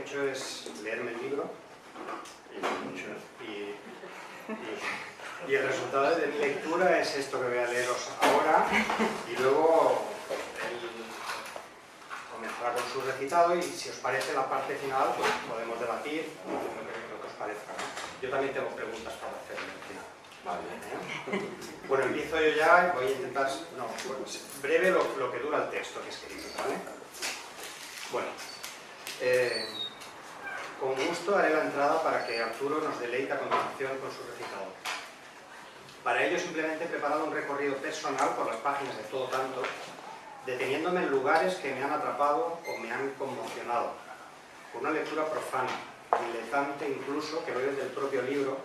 hecho es leerme el libro y el resultado de mi lectura es esto que voy a leeros ahora, y luego él comenzará con su recitado, y si os parece la parte final pues podemos debatir lo que os parezca, ¿no? Yo también tengo preguntas para hacer en el final. Vale, ¿eh? Bueno, empiezo yo ya y voy a intentar, pues, breve lo que dura el texto que he escrito, ¿vale? Bueno, con gusto haré la entrada para que Arturo nos deleite a continuación con su recitado. Para ello simplemente he preparado un recorrido personal por las páginas de Todo Tanto, deteniéndome en lugares que me han atrapado o me han conmocionado. Una lectura profana, diletante incluso, que bebe del propio libro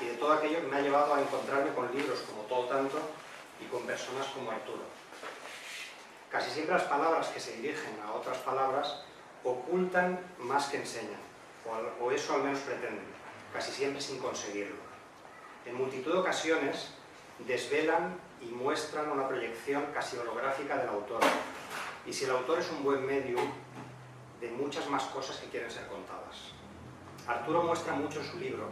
y de todo aquello que me ha llevado a encontrarme con libros como Todo Tanto y con personas como Arturo. Casi siempre las palabras que se dirigen a otras palabras ocultan más que enseñan, o eso al menos pretenden, casi siempre sin conseguirlo. En multitud de ocasiones desvelan y muestran una proyección casi holográfica del autor, y si el autor es un buen medium, de muchas más cosas que quieren ser contadas. Arturo muestra mucho en su libro,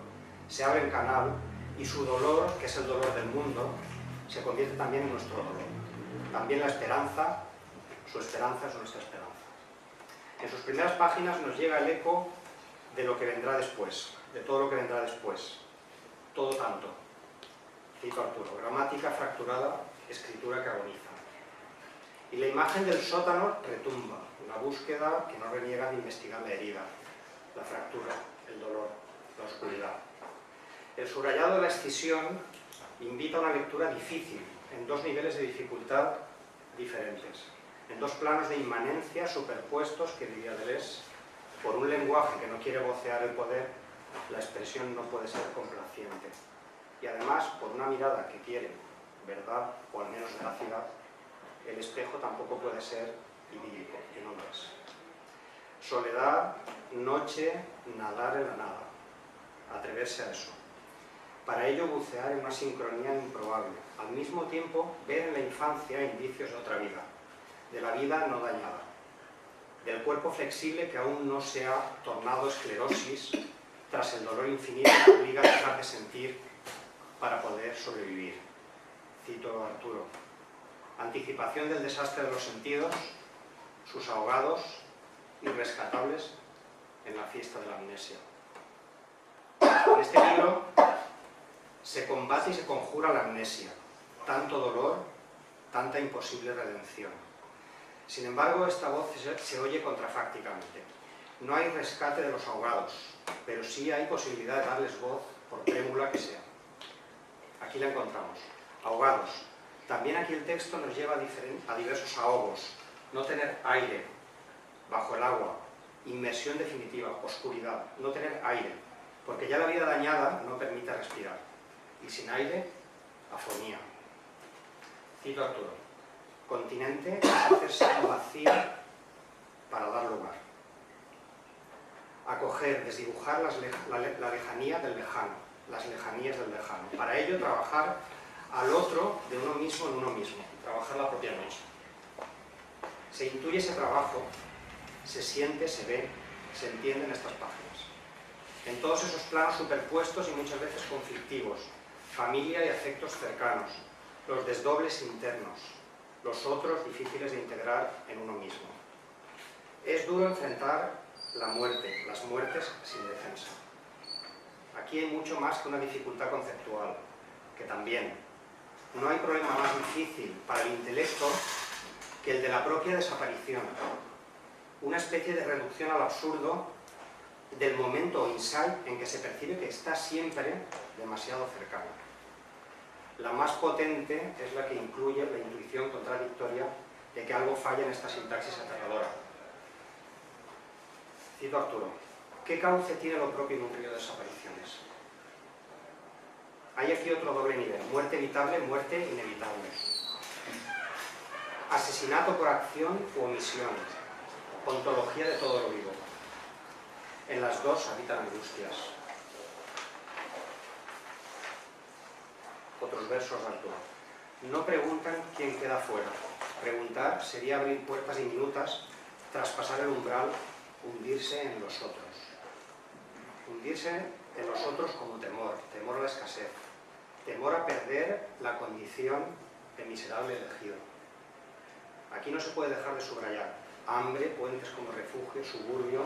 se abre el canal, y su dolor, que es el dolor del mundo, se convierte también en nuestro dolor. También la esperanza, su esperanza es nuestra esperanza. En sus primeras páginas nos llega el eco de lo que vendrá después, de todo lo que vendrá después. Todo tanto. Cito a Arturo: gramática fracturada, escritura que agoniza. Y la imagen del sótano retumba, una búsqueda que no reniega de investigar la herida, la fractura, el dolor, la oscuridad. El subrayado de la escisión invita a una lectura difícil, en dos niveles de dificultad diferentes, en dos planos de inmanencia superpuestos que, diría Deleuze, por un lenguaje que no quiere vocear el poder, la expresión no puede ser complaciente. Y además, por una mirada que quiere verdad, o al menos veracidad, el espejo tampoco puede ser idílico, que no lo es. Soledad, noche, nadar en la nada. Atreverse a eso. Para ello bucear en una sincronía improbable. Al mismo tiempo, ver en la infancia indicios de otra vida, de la vida no dañada, del cuerpo flexible que aún no se ha tornado esclerosis tras el dolor infinito que obliga a dejar de sentir para poder sobrevivir. Cito a Arturo: anticipación del desastre de los sentidos, sus ahogados irrescatables en la fiesta de la amnesia. En este libro se combate y se conjura la amnesia, tanto dolor, tanta imposible redención. Sin embargo, esta voz se oye contrafácticamente. No hay rescate de los ahogados, pero sí hay posibilidad de darles voz, por trémula que sea. Aquí la encontramos. Ahogados. También aquí el texto nos lleva a diversos ahogos. No tener aire bajo el agua, inmersión definitiva, oscuridad, no tener aire, porque ya la vida dañada no permite respirar. Y sin aire, afonía. Cito a Arturo: continente es hacerse vacío para dar lugar. Acoger, desdibujar la lejanía del lejano, las lejanías del lejano. Para ello, trabajar al otro de uno mismo en uno mismo, trabajar la propia noche. Se intuye ese trabajo, se siente, se ve, se entiende en estas páginas. En todos esos planos superpuestos y muchas veces conflictivos, familia y afectos cercanos, los desdobles internos, los otros difíciles de integrar en uno mismo. Es duro enfrentar la muerte, las muertes sin defensa. Aquí hay mucho más que una dificultad conceptual, que también. No hay problema más difícil para el intelecto que el de la propia desaparición, una especie de reducción al absurdo del momento o insight en que se percibe que está siempre demasiado cercano. La más potente es la que incluye la intuición contradictoria de que algo falla en esta sintaxis aterradora. Cito a Arturo: ¿qué cauce tiene lo propio en un río de desapariciones? Hay aquí otro doble nivel: muerte evitable, muerte inevitable. Asesinato por acción u omisión, ontología de todo lo vivo. En las dos habitan angustias. Otros versos de Arturo: no preguntan quién queda fuera. Preguntar sería abrir puertas diminutas, traspasar el umbral hundirse en los otros. Hundirse en los otros como temor, temor a la escasez, temor a perder la condición de miserable elegido. Aquí no se puede dejar de subrayar hambre, puentes como refugio, suburbio,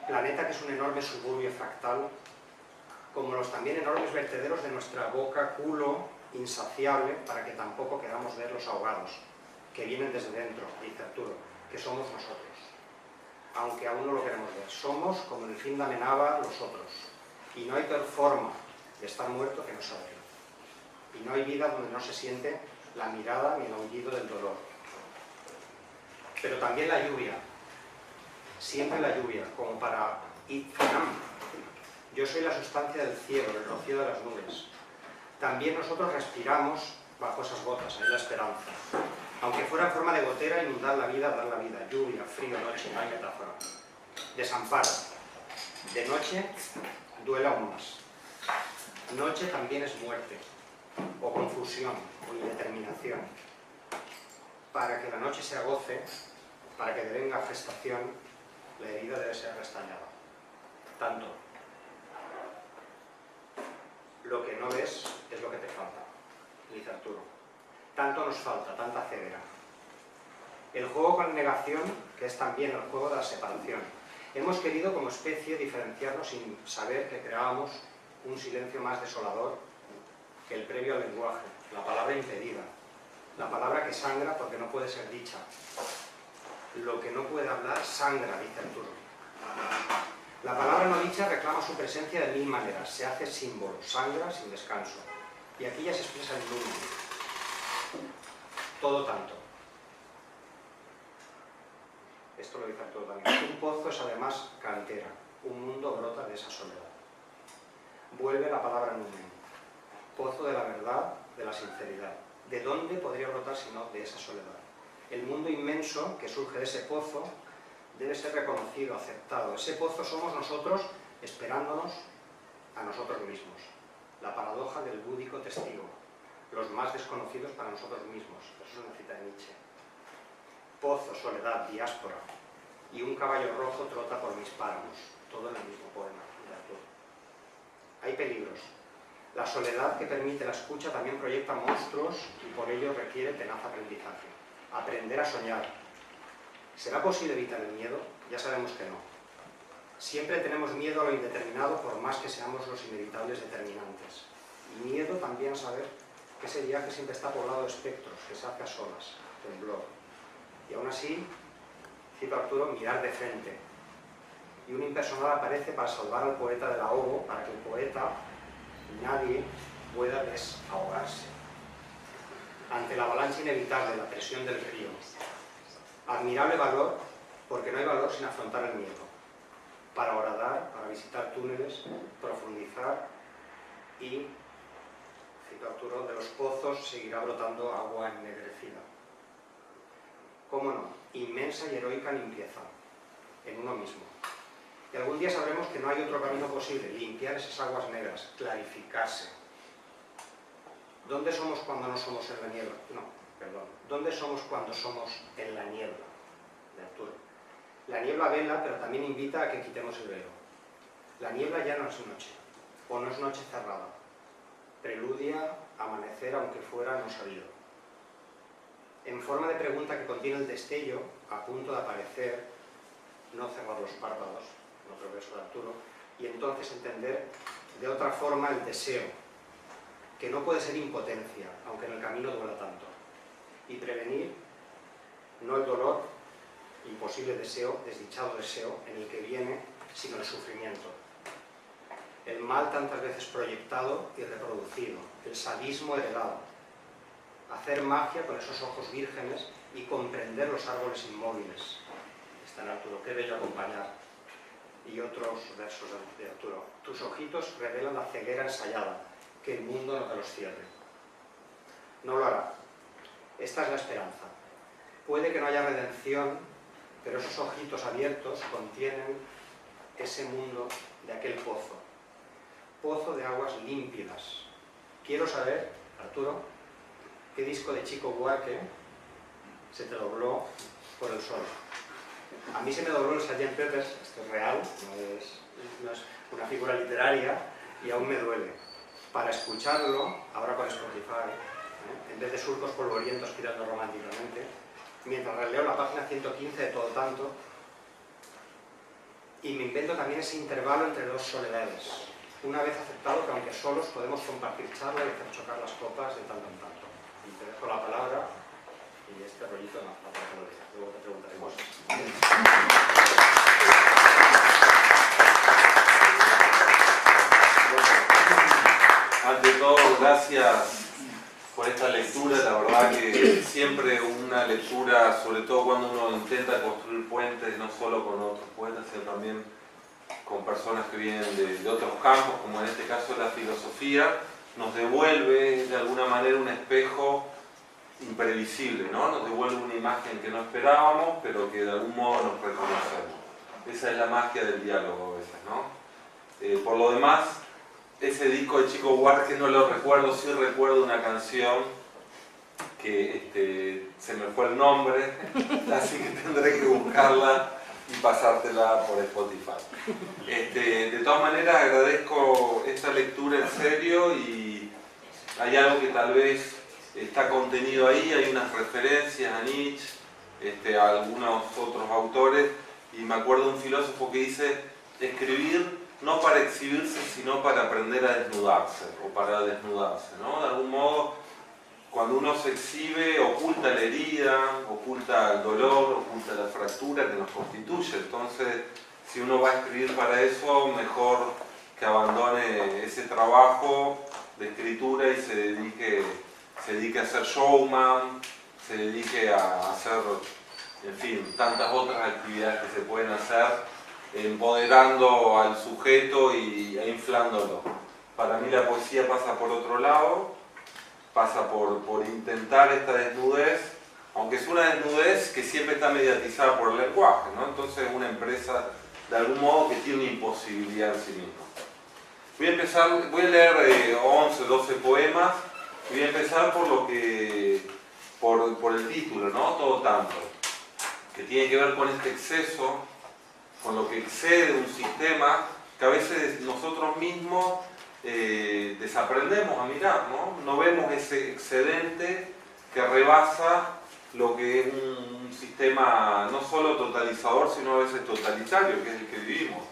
planeta que es un enorme suburbio fractal, como los también enormes vertederos de nuestra boca, culo, insaciable, para que tampoco queramos ver los ahogados, que vienen desde dentro, dice Arturo, que somos nosotros. Aunque aún no lo queremos ver, somos, como en el fin de Amenábar, los otros. Y no hay peor forma de estar muerto que no saberlo. Y no hay vida donde no se siente la mirada ni el aullido del dolor. Pero también la lluvia, siempre la lluvia, como para Itzinam. Yo soy la sustancia del cielo, el rocío de las nubes. También nosotros respiramos bajo esas gotas, ahí la esperanza. Aunque fuera en forma de gotera, inundar la vida, dar la vida. Lluvia, frío, noche, no hay metáfora. Desamparo. De noche duele aún más. Noche también es muerte, o confusión, o indeterminación. Para que la noche sea goce, para que devenga gestación, la herida debe ser restañada. Tanto. Lo que no ves es lo que te falta, dice Arturo. Tanto nos falta, tanta ceguera. El juego con negación, que es también el juego de la separación. Hemos querido como especie diferenciarnos sin saber que creábamos un silencio más desolador que el previo al lenguaje, la palabra impedida, la palabra que sangra porque no puede ser dicha. Lo que no puede hablar sangra, dice Arturo. La palabra no dicha reclama su presencia de mil maneras, se hace símbolo, sangra sin descanso. Y aquí ya se expresa el mundo. Todo tanto. Esto lo dice Arturo también. Un pozo es además cantera, un mundo brota de esa soledad. Vuelve la palabra numen. Pozo de la verdad, de la sinceridad. ¿De dónde podría brotar sino de esa soledad? El mundo inmenso que surge de ese pozo debe ser reconocido, aceptado. Ese pozo somos nosotros esperándonos a nosotros mismos. La paradoja del búdico testigo. Los más desconocidos para nosotros mismos. Eso es una cita de Nietzsche. Pozo, soledad, diáspora. Y un caballo rojo trota por mis páramos. Todo en el mismo poema de Arturo. Hay peligros. La soledad que permite la escucha también proyecta monstruos y por ello requiere tenaz aprendizaje. Aprender a soñar. ¿Será posible evitar el miedo? Ya sabemos que no. Siempre tenemos miedo a lo indeterminado por más que seamos los inevitables determinantes. Y miedo también a saber que ese viaje siempre está poblado de espectros, que se hace a solas, temblor. Y aún así, cito a Arturo, mirar de frente. Y un impersonal aparece para salvar al poeta del ahogo, para que el poeta, nadie, pueda desahogarse. Ante la avalancha inevitable, la presión del río. Admirable valor, porque no hay valor sin afrontar el miedo. Para horadar, para visitar túneles, profundizar y, cito a Arturo, de los pozos seguirá brotando agua ennegrecida. ¿Cómo no? Inmensa y heroica limpieza, en uno mismo. Y algún día sabremos que no hay otro camino posible, limpiar esas aguas negras, clarificarse. ¿Dónde somos cuando no somos en la niebla? No, perdón. ¿Dónde somos cuando somos en la niebla? De Arturo. La niebla vela, pero también invita a que quitemos el velo. La niebla ya no es noche, o no es noche cerrada. Preludia amanecer aunque fuera no sabido. En forma de pregunta que contiene el destello, a punto de aparecer, no cerrar los párpados, en otro verso de Arturo, y entonces entender de otra forma el deseo, que no puede ser impotencia, aunque en el camino duela tanto. Y prevenir, no el dolor, imposible deseo, desdichado deseo, en el que viene, sino el sufrimiento. El mal tantas veces proyectado y reproducido, el sadismo heredado. Hacer magia con esos ojos vírgenes y comprender los árboles inmóviles. Está en Arturo, qué bello acompañar. Y otros versos de Arturo. Tus ojitos revelan la ceguera ensayada, que el mundo no te los cierre. No lo hará. Esta es la esperanza. Puede que no haya redención, pero esos ojitos abiertos contienen ese mundo de aquel pozo. Pozo de aguas límpidas. Quiero saber, Arturo, qué disco de Chico Buarque se te dobló por el sol. A mí se me dobló el Sgt. Peppers, esto es real, no es una figura literaria, y aún me duele. Para escucharlo, ahora con Spotify, en vez de surcos polvorientos tirando románticamente, mientras releo la página 115 de Todo Tanto, y me invento también ese intervalo entre dos soledades, una vez aceptado que aunque solos podemos compartir charla y hacer chocar las copas de tanto en tanto. Y te dejo la palabra y este rollito no, para que lo digas, luego te preguntaremos. Ante todo, gracias por esta lectura. La verdad que siempre una lectura, sobre todo cuando uno intenta construir puentes, no solo con otros poetas, sino también con personas que vienen de otros campos, como en este caso la filosofía, nos devuelve de alguna manera un espejo imprevisible, ¿no? Nos devuelve una imagen que no esperábamos, pero que de algún modo nos reconocemos. Esa es la magia del diálogo a veces, ¿no? Por lo demás, ese disco de Chico Buarque no lo recuerdo, sí recuerdo una canción que se me fue el nombre, así que tendré que buscarla y pasártela por Spotify. De todas maneras, agradezco esta lectura en serio, y hay algo que tal vez está contenido ahí, hay unas referencias a Nietzsche, a algunos otros autores, y me acuerdo de un filósofo que dice: escribir no para exhibirse, sino para aprender a desnudarse, o para desnudarse, ¿no? De algún modo, cuando uno se exhibe, oculta la herida, oculta el dolor, oculta la fractura que nos constituye. Entonces, si uno va a escribir para eso, mejor que abandone ese trabajo de escritura y se dedique a ser showman, se dedique a hacer, en fin, tantas otras actividades que se pueden hacer, empoderando al sujeto e inflándolo. Para mí la poesía pasa por otro lado, pasa por intentar esta desnudez, aunque es una desnudez que siempre está mediatizada por el lenguaje, ¿no? Entonces es una empresa de algún modo que tiene una imposibilidad en sí misma. Voy a leer 11, 12 poemas, y voy a empezar por el título, ¿no? Todo Tanto, que tiene que ver con este exceso, con lo que excede un sistema que a veces nosotros mismos desaprendemos a mirar, ¿no? No vemos ese excedente que rebasa lo que es un sistema no solo totalizador, sino a veces totalitario, que es el que vivimos.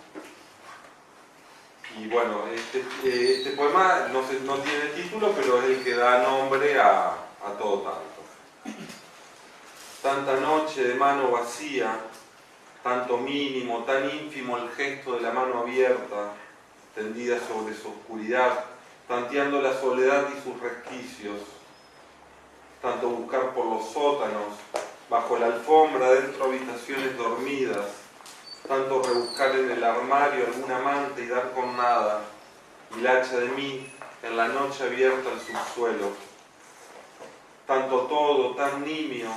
Y bueno, este poema no tiene título, pero es el que da nombre a Todo Tanto. Tanta noche de mano vacía, tanto mínimo, tan ínfimo el gesto de la mano abierta, tendida sobre su oscuridad, tanteando la soledad y sus resquicios. Tanto buscar por los sótanos, bajo la alfombra, dentro de habitaciones dormidas, tanto rebuscar en el armario alguna manta y dar con nada, hilacha de mí en la noche abierta al subsuelo. Tanto todo, tan nimio,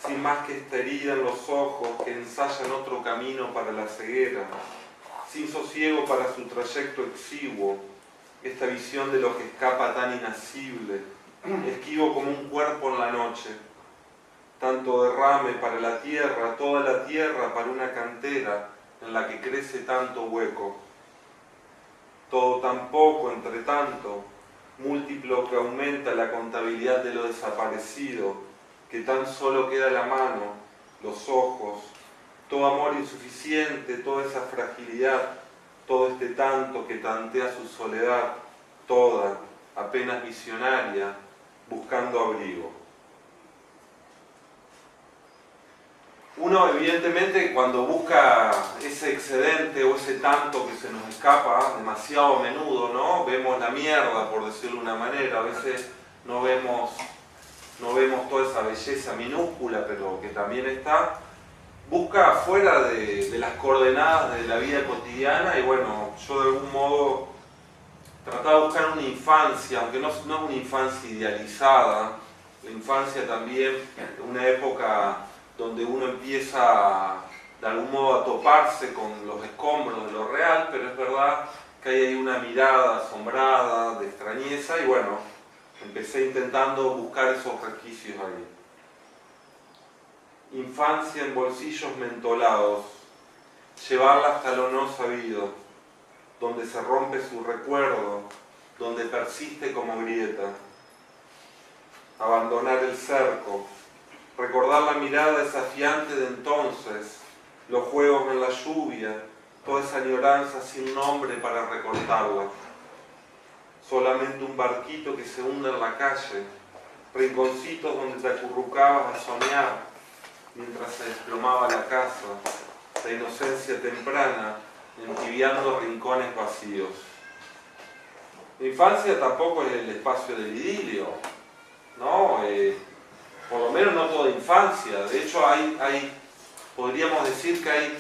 sin más que esta herida en los ojos que ensayan otro camino para la ceguera, sin sosiego para su trayecto exiguo, esta visión de lo que escapa tan inasible, esquivo como un cuerpo en la noche. Tanto derrame para la tierra, toda la tierra para una cantera en la que crece tanto hueco. Todo tan poco, entre tanto, múltiplo que aumenta la contabilidad de lo desaparecido, que tan solo queda la mano, los ojos, todo amor insuficiente, toda esa fragilidad, todo este tanto que tantea su soledad, toda, apenas visionaria, buscando abrigo. Uno, evidentemente, cuando busca ese excedente o ese tanto que se nos escapa demasiado a menudo, ¿no? Vemos la mierda, por decirlo de una manera. A veces no vemos toda esa belleza minúscula, pero que también está. Busca fuera de las coordenadas de la vida cotidiana, y bueno, yo de algún modo trataba de buscar una infancia, aunque no es una infancia idealizada. La infancia también, una época donde uno empieza de algún modo a toparse con los escombros de lo real, pero es verdad que hay ahí una mirada asombrada, de extrañeza, y bueno, empecé intentando buscar esos resquicios ahí. infancia en bolsillos mentolados, llevarla hasta lo no sabido, donde se rompe su recuerdo, donde persiste como grieta. Abandonar el cerco, recordar la mirada desafiante de entonces, los juegos en la lluvia, toda esa añoranza sin nombre para recortarla. Solamente un barquito que se hunde en la calle, rinconcitos donde te acurrucabas a soñar mientras se desplomaba la casa, la inocencia temprana, entibiando rincones vacíos. La infancia tampoco es el espacio del idilio, ¿no? Por lo menos no toda infancia. De hecho, podríamos decir que hay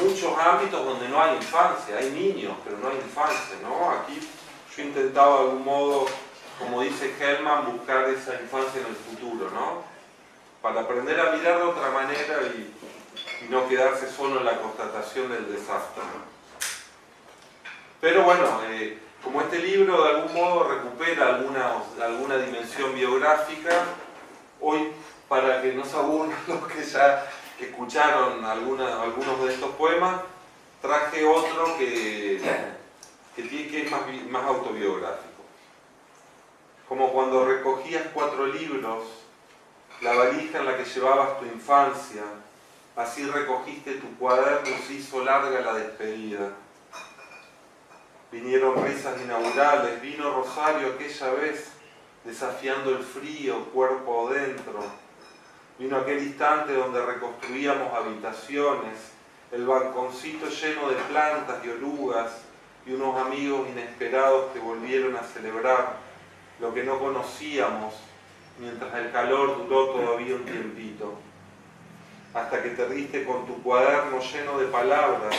muchos ámbitos donde no hay infancia, hay niños, pero no hay infancia, ¿no? Aquí yo intentaba de algún modo, como dice Hellman, buscar esa infancia en el futuro, ¿no? Para aprender a mirar de otra manera y no quedarse solo en la constatación del desastre. Pero bueno, como este libro de algún modo recupera alguna dimensión biográfica, hoy, para que no se aburran los que ya escucharon algunos de estos poemas, traje otro que es más autobiográfico. Como cuando recogías 4 libros, la valija en la que llevabas tu infancia, así recogiste tu cuaderno y se hizo larga la despedida. Vinieron risas inaugurales, vino Rosario aquella vez, desafiando el frío, cuerpo adentro. Vino aquel instante donde reconstruíamos habitaciones, el balconcito lleno de plantas y orugas, y unos amigos inesperados que volvieron a celebrar lo que no conocíamos, mientras el calor duró todavía un tiempito. Hasta que te diste con tu cuaderno lleno de palabras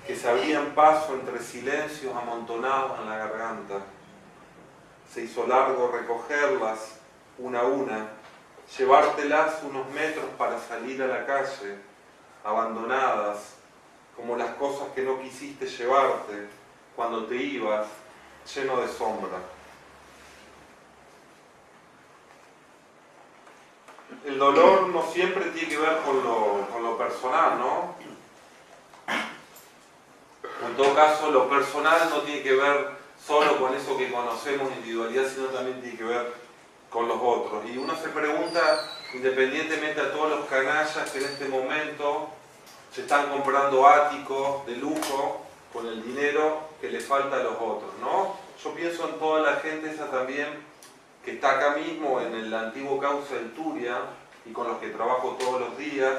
que se abrían paso entre silencios amontonados en la garganta. Se hizo largo recogerlas una a una, llevártelas unos metros para salir a la calle, abandonadas, como las cosas que no quisiste llevarte cuando te ibas, lleno de sombra. El dolor no siempre tiene que ver con lo personal, ¿no? En todo caso, lo personal no tiene que ver solo con eso que conocemos, individualidad, sino también tiene que ver con los otros. Y uno se pregunta, independientemente a todos los canallas que en este momento se están comprando áticos de lujo con el dinero que le falta a los otros, ¿no? Yo pienso en toda la gente esa también que está acá mismo en el antiguo cauce del Turia y con los que trabajo todos los días,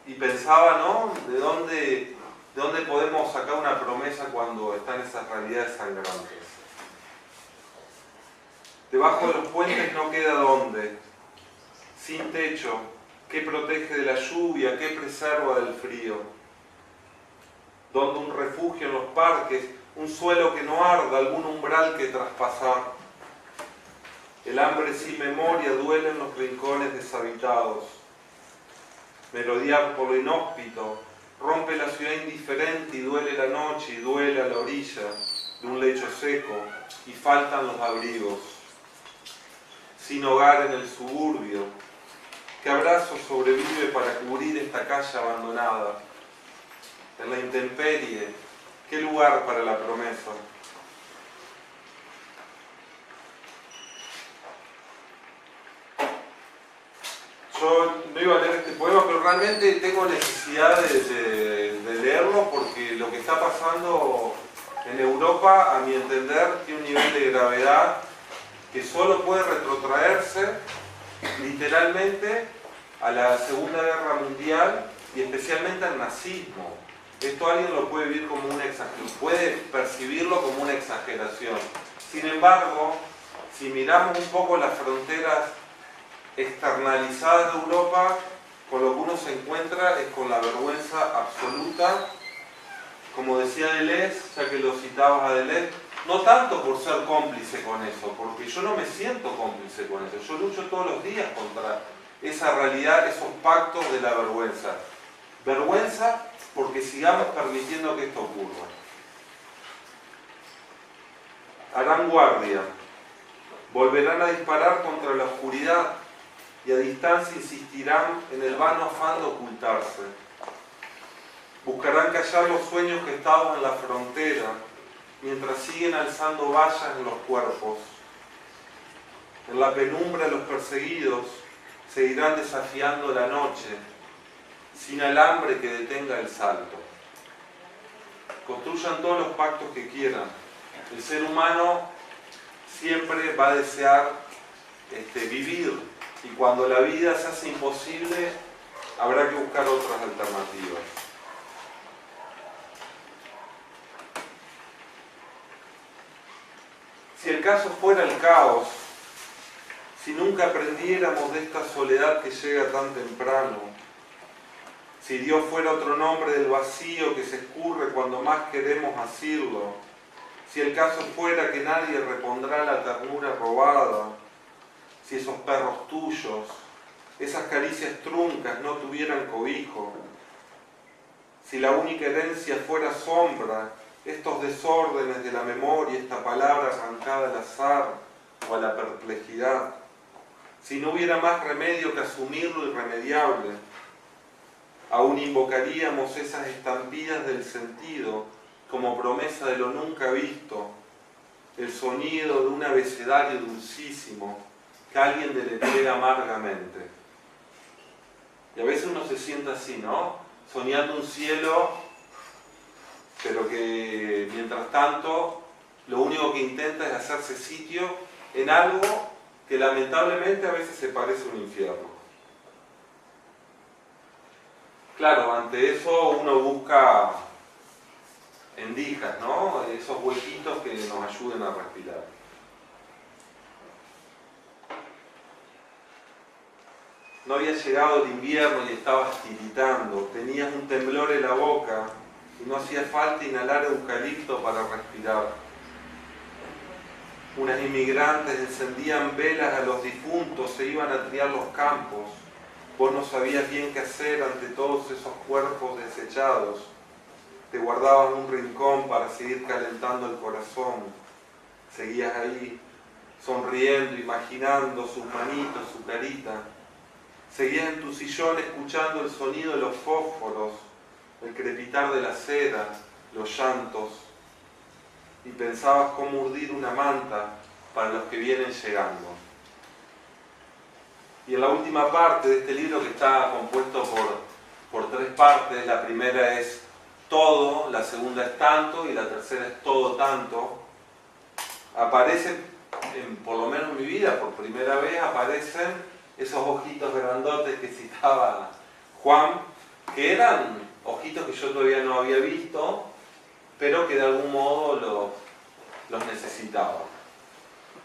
y pensaba, ¿no? ¿De dónde podemos sacar una promesa cuando están esas realidades sangrantes? Debajo de los puentes no queda dónde, sin techo, ¿qué protege de la lluvia? ¿Qué preserva del frío? ¿Dónde un refugio en los parques? ¿Un suelo que no arda? ¿Algún umbral que traspasar? El hambre sin memoria duele en los rincones deshabitados. Merodear por lo inhóspito, rompe la ciudad indiferente y duele la noche y duele a la orilla de un lecho seco y faltan los abrigos. Sin hogar en el suburbio, ¿qué abrazo sobrevive para cubrir esta calle abandonada? En la intemperie, ¿qué lugar para la promesa? Yo no iba a leer este poema, pero realmente tengo necesidad de leerlo porque lo que está pasando en Europa, a mi entender, tiene un nivel de gravedad que solo puede retrotraerse literalmente a la Segunda Guerra Mundial y especialmente al nazismo. Esto alguien lo puede vivir como una exageración, puede percibirlo como una exageración. Sin embargo, si miramos un poco las fronteras externalizadas de Europa, con lo que uno se encuentra es con la vergüenza absoluta, como decía Deleuze, ya que lo citabas a Deleuze, no tanto por ser cómplice con eso, porque yo no me siento cómplice con eso, yo lucho todos los días contra esa realidad, esos pactos de la vergüenza. Vergüenza porque sigamos permitiendo que esto ocurra. Harán guardia, volverán a disparar contra la oscuridad y a distancia insistirán en el vano afán de ocultarse. Buscarán callar los sueños gestados en la frontera, mientras siguen alzando vallas en los cuerpos. En la penumbra los perseguidos seguirán desafiando la noche, sin alambre que detenga el salto. Construyan todos los pactos que quieran. El ser humano siempre va a desear vivir, y cuando la vida se hace imposible, habrá que buscar otras alternativas. Si el caso fuera el caos, si nunca aprendiéramos de esta soledad que llega tan temprano, si Dios fuera otro nombre del vacío que se escurre cuando más queremos asirlo, si el caso fuera que nadie repondrá la ternura robada, si esos perros tuyos, esas caricias truncas no tuvieran cobijo, si la única herencia fuera sombra, estos desórdenes de la memoria, esta palabra arrancada al azar o a la perplejidad, si no hubiera más remedio que asumir lo irremediable, aún invocaríamos esas estampidas del sentido como promesa de lo nunca visto, el sonido de un abecedario dulcísimo que alguien deletrea amargamente. Y a veces uno se siente así, ¿no? Soñando un cielo, pero que mientras tanto lo único que intenta es hacerse sitio en algo que lamentablemente a veces se parece a un infierno. Claro, ante eso uno busca endijas, ¿no? Esos huequitos que nos ayuden a respirar. No había llegado el invierno y estabas tiritando, tenías un temblor en la boca y no hacía falta inhalar eucalipto para respirar. Unas inmigrantes encendían velas a los difuntos, se iban a triar los campos. Vos no sabías bien qué hacer ante todos esos cuerpos desechados. Te guardabas un rincón para seguir calentando el corazón. Seguías ahí, sonriendo, imaginando sus manitos, su carita. Seguías en tu sillón escuchando el sonido de los fósforos, el crepitar de la cera, los llantos, y pensabas cómo urdir una manta para los que vienen llegando. Y en la última parte de este libro, que está compuesto por 3 partes, la primera es todo, la segunda es tanto y la tercera es todo tanto, aparecen, por lo menos en mi vida, por primera vez aparecen esos ojitos grandotes que citaba Juan, que eran ojitos que yo todavía no había visto, pero que de algún modo los necesitaba.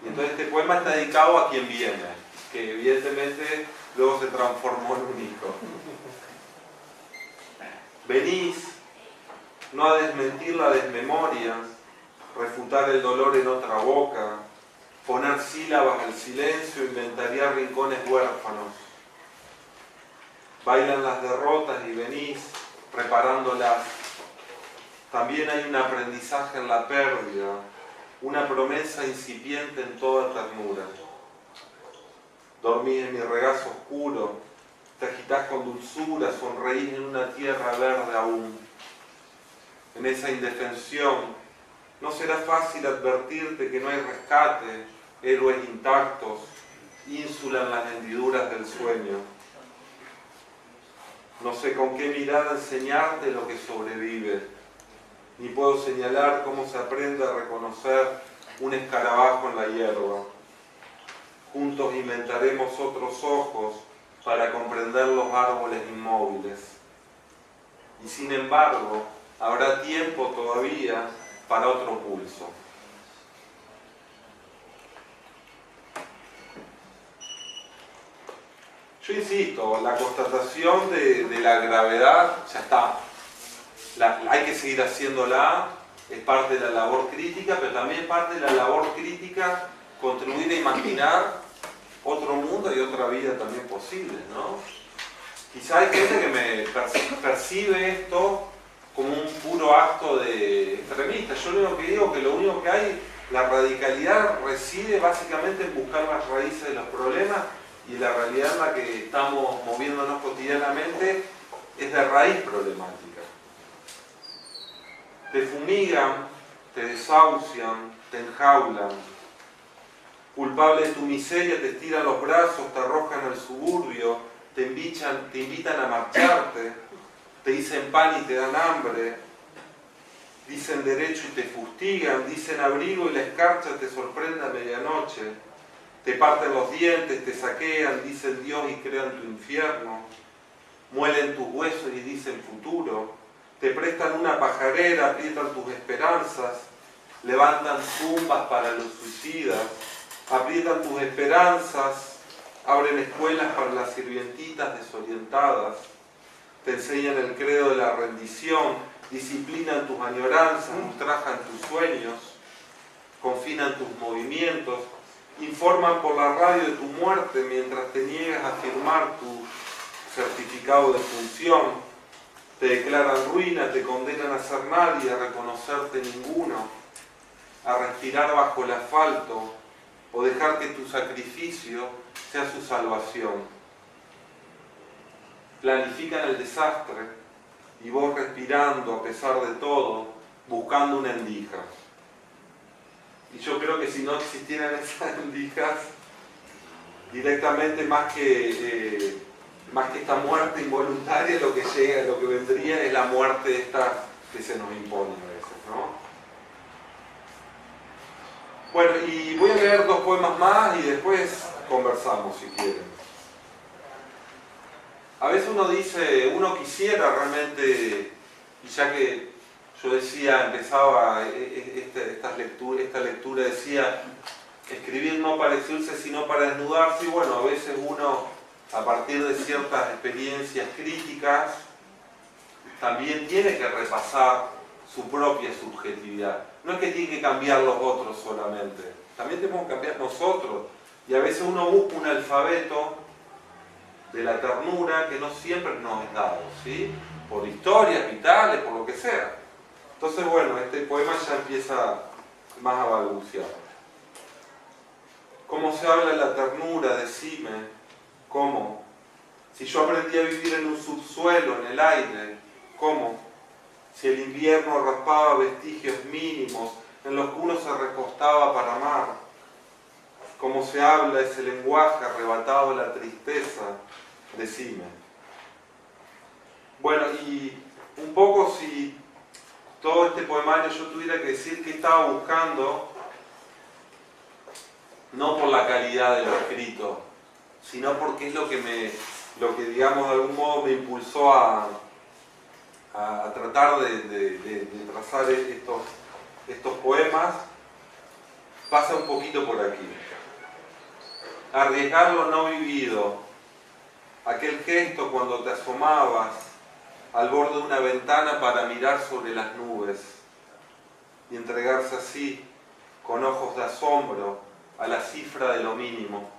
Y entonces este poema está dedicado a quien viene, que evidentemente luego se transformó en un hijo. Venís, no a desmentir la desmemoria, refutar el dolor en otra boca, poner sílabas al silencio, inventariar rincones huérfanos. Bailan las derrotas y venís reparándolas. También hay un aprendizaje en la pérdida, una promesa incipiente en toda ternura. Dormís en mi regazo oscuro, te agitás con dulzura, sonreís en una tierra verde aún. En esa indefensión, no será fácil advertirte que no hay rescate, héroes intactos, ínsula en las hendiduras del sueño. No sé con qué mirada enseñarte lo que sobrevive, ni puedo señalar cómo se aprende a reconocer un escarabajo en la hierba. Juntos inventaremos otros ojos para comprender los árboles inmóviles. Y sin embargo, habrá tiempo todavía para otro pulso. Yo insisto, la constatación de la gravedad ya está. Hay que seguir haciéndola, es parte de la labor crítica, pero también es parte de la labor crítica contribuir a imaginar otro mundo y otra vida también posible, ¿no? Quizá hay gente que percibe esto como un puro acto de extremista. Yo lo único que digo es que lo único que hay, la radicalidad reside básicamente en buscar las raíces de los problemas y la realidad en la que estamos moviéndonos cotidianamente es de raíz problemática. Te fumigan, te desahucian, te enjaulan. Culpable de tu miseria te estiran los brazos, te arrojan al suburbio, te invitan a marcharte, te dicen pan y te dan hambre, dicen derecho y te fustigan, dicen abrigo y la escarcha te sorprende a medianoche, te parten los dientes, te saquean, dicen Dios y crean tu infierno, muelen tus huesos y dicen futuro, te prestan una pajarera, aprietan tus esperanzas, levantan tumbas para los suicidas, aprietan tus esperanzas, abren escuelas para las sirvientitas desorientadas, te enseñan el credo de la rendición, disciplinan tus añoranzas, ultrajan tus sueños, confinan tus movimientos, informan por la radio de tu muerte mientras te niegas a firmar tu certificado de función, te declaran ruina, te condenan a ser nadie, a reconocerte ninguno, a respirar bajo el asfalto o dejar que tu sacrificio sea su salvación. Planifican el desastre y vos respirando a pesar de todo, buscando una endija. Y yo creo que si no existieran esas endijas, directamente más que esta muerte involuntaria, lo que llega, lo que vendría es la muerte esta que se nos impone a veces, ¿no? Bueno, y voy a leer 2 poemas más y después conversamos si quieren. A veces uno dice, uno quisiera realmente, y ya que yo decía, empezaba esta lectura, decía, escribir no para decirse sino para desnudarse, y bueno, a veces uno, a partir de ciertas experiencias críticas, también tiene que repasar su propia subjetividad. No es que tiene que cambiar los otros solamente, también tenemos que cambiar nosotros. Y a veces uno busca un alfabeto de la ternura que no siempre nos es dado, ¿sí? Por historias vitales, por lo que sea. Entonces, bueno, este poema ya empieza más a balbucear. ¿Cómo se habla de la ternura? Decime, ¿cómo? Si yo aprendí a vivir en un subsuelo, en el aire, ¿cómo? Si el invierno raspaba vestigios mínimos en los que uno se recostaba para amar. ¿Cómo se habla ese lenguaje arrebatado de la tristeza? Decime. Bueno, y un poco si todo este poemario yo tuviera que decir que estaba buscando, no por la calidad de lo escrito, sino porque es lo que digamos de algún modo me impulsó a tratar de trazar estos poemas, pasa un poquito por aquí. Arriesgar lo no vivido, aquel gesto cuando te asomabas al borde de una ventana para mirar sobre las nubes y entregarse así, con ojos de asombro, a la cifra de lo mínimo.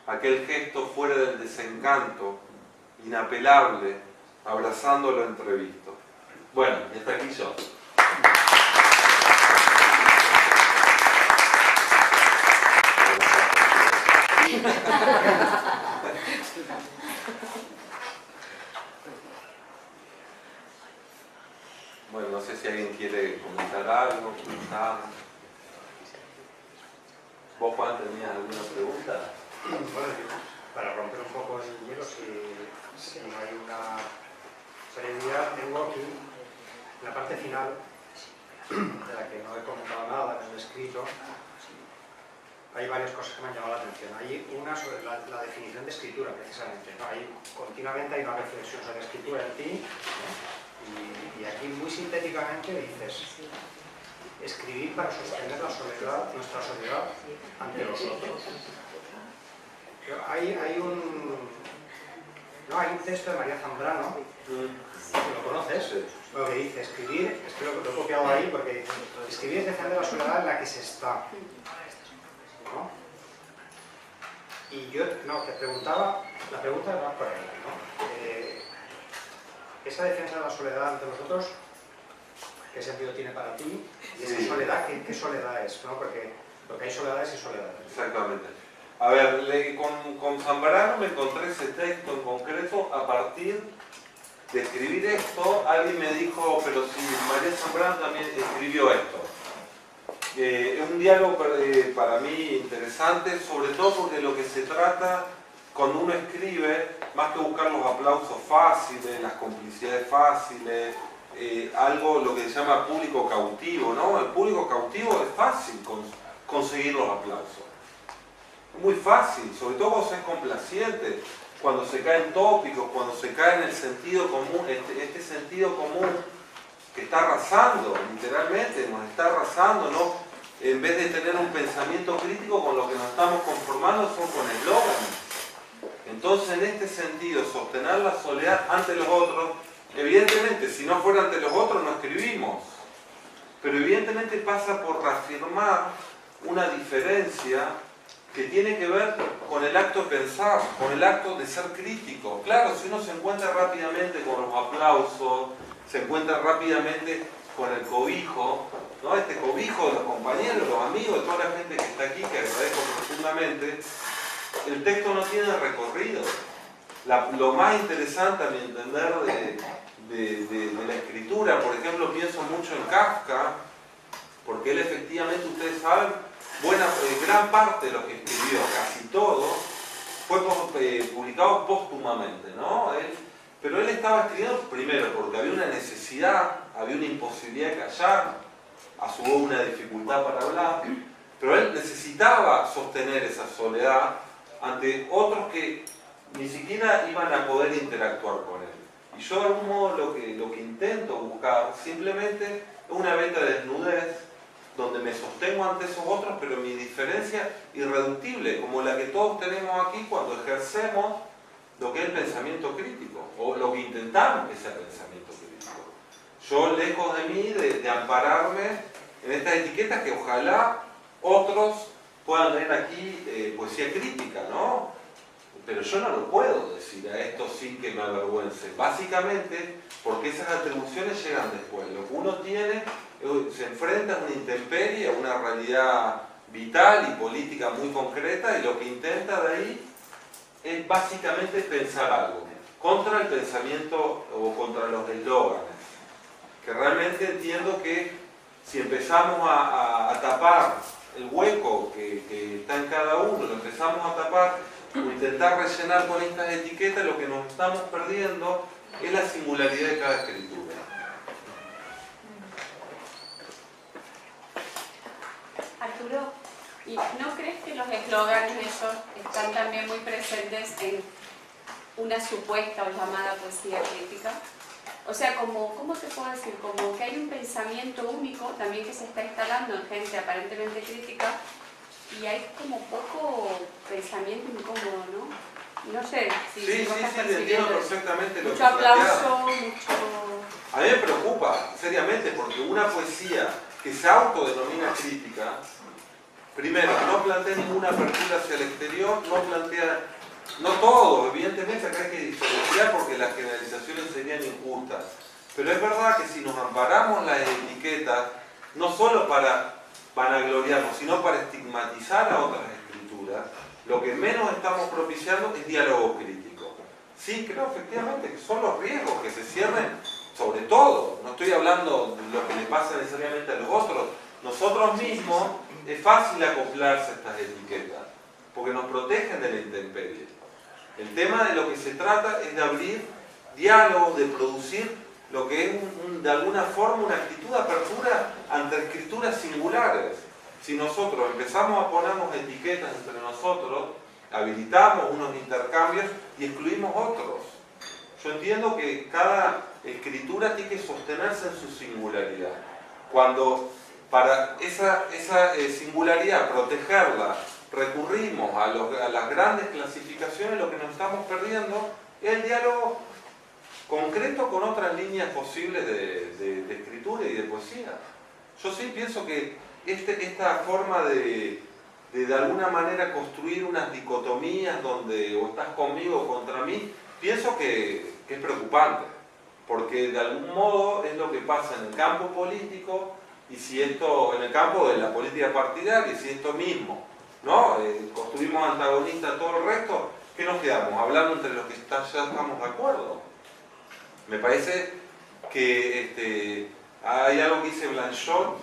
Aquel gesto fuera del desencanto, inapelable, abrazando lo entrevisto. Bueno, y hasta aquí yo. Bueno, no sé si alguien quiere comentar algo, preguntar. ¿Vos, Juan, tenías alguna pregunta? Bueno, para romper un poco el hielo, si no hay una previa, tengo aquí en la parte final, de la que no he comentado nada en el escrito, hay varias cosas que me han llamado la atención. Hay una sobre la definición de escritura, precisamente, ¿no? Continuamente hay una reflexión sobre la escritura en ti, ¿no? Y aquí muy sintéticamente dices, escribir para sostener la soledad, nuestra soledad ante los otros. Hay un texto de María Zambrano, ¿lo conoces? Lo que dice, escribir, esto lo he copiado ahí porque dice, escribir es defender la soledad en la que se está. ¿No? Y yo, te preguntaba, la pregunta era por ahí, ¿no? Esa defensa de la soledad ante nosotros, ¿qué sentido tiene para ti? Y esa soledad, ¿qué soledad es? ¿No? Porque hay soledades y soledades. Exactamente. A ver, con Zambrano me encontré ese texto en concreto a partir de escribir esto. Alguien me dijo, pero si María Zambrano también escribió esto. Es un diálogo para mí interesante, sobre todo porque lo que se trata cuando uno escribe, más que buscar los aplausos fáciles, las complicidades fáciles, algo lo que se llama público cautivo, ¿no? El público cautivo es fácil conseguir los aplausos. Muy fácil, sobre todo cuando se es complaciente, cuando se cae en tópicos, cuando se cae en el sentido común, este sentido común que está arrasando, literalmente, nos está arrasando, ¿no? En vez de tener un pensamiento crítico, con lo que nos estamos conformando son con eslóganes. Entonces, en este sentido, sostener la soledad ante los otros, evidentemente, si no fuera ante los otros, no escribimos. Pero evidentemente pasa por reafirmar una diferencia que tiene que ver con el acto de pensar, con el acto de ser crítico. Claro, si uno se encuentra rápidamente con los aplausos, se encuentra rápidamente con el cobijo, ¿no? Este cobijo de los compañeros, los amigos, de toda la gente que está aquí, que agradezco profundamente, el texto no tiene recorrido. Lo más interesante, a mi entender, de la escritura, por ejemplo, pienso mucho en Kafka, porque él efectivamente, ustedes saben, gran parte de lo que escribió, casi todo, fue publicado póstumamente, ¿no? Pero él estaba escribiendo primero porque había una necesidad, había una imposibilidad de callar, a su vez una dificultad para hablar, pero él necesitaba sostener esa soledad ante otros que ni siquiera iban a poder interactuar con él. Y yo de algún modo lo que intento buscar simplemente es una veta de desnudez, donde me sostengo ante esos otros, pero mi diferencia irreductible, como la que todos tenemos aquí cuando ejercemos lo que es el pensamiento crítico, o lo que intentamos que sea pensamiento crítico. Yo, lejos de mí, de ampararme en estas etiquetas que ojalá otros puedan leer aquí poesía crítica, ¿no? Pero yo no lo puedo decir a esto sin que me avergüence, básicamente porque esas atribuciones llegan después. Lo que uno tiene se enfrenta a una intemperie, a una realidad vital y política muy concreta, y lo que intenta de ahí es básicamente pensar algo contra el pensamiento o contra los eslóganes, que realmente entiendo que si empezamos a tapar el hueco que está en cada uno, lo empezamos a tapar o intentar rellenar con estas etiquetas, lo que nos estamos perdiendo es la singularidad de cada escritura. Arturo, ¿y no crees que los eslóganes esos están también muy presentes en una supuesta o llamada poesía crítica? O sea, ¿cómo te puedo decir? Como que hay un pensamiento único también que se está instalando en gente aparentemente crítica y hay como poco pensamiento incómodo, ¿no? No sé si sí, entiendo perfectamente lo que mucho aplauso, mucho... A mí me preocupa, seriamente, porque una poesía que se autodenomina crítica, primero, no plantea ninguna apertura hacia el exterior, no todo, evidentemente acá hay que diferenciar porque las generalizaciones serían injustas, pero es verdad que si nos amparamos las etiquetas, no solo para vanagloriarnos, sino para estigmatizar a otras escrituras, lo que menos estamos propiciando es diálogo crítico. Sí, creo efectivamente que son los riesgos que se cierren sobre todo, no estoy hablando de lo que le pasa necesariamente a los otros, nosotros mismos es fácil acoplarse a estas etiquetas, porque nos protegen de la intemperie. El tema de lo que se trata es de abrir diálogo, de producir lo que es de alguna forma una actitud de apertura ante escrituras singulares. Si nosotros empezamos a ponernos etiquetas entre nosotros, habilitamos unos intercambios y excluimos otros. Yo entiendo que cada escritura tiene que sostenerse en su singularidad. Cuando para esa singularidad, protegerla, recurrimos a las grandes clasificaciones, lo que nos estamos perdiendo es el diálogo concreto con otras líneas posibles de escritura y de poesía. Yo sí pienso que esta forma de alguna manera construir unas dicotomías donde o estás conmigo o contra mí, pienso que es preocupante, porque de algún modo es lo que pasa en el campo político y si esto, en el campo de la política partidaria, y si esto mismo ¿no? Construimos antagonistas a todo el resto, ¿qué nos quedamos? Hablando entre los que ya estamos de acuerdo. Me parece que hay algo que dice Blanchot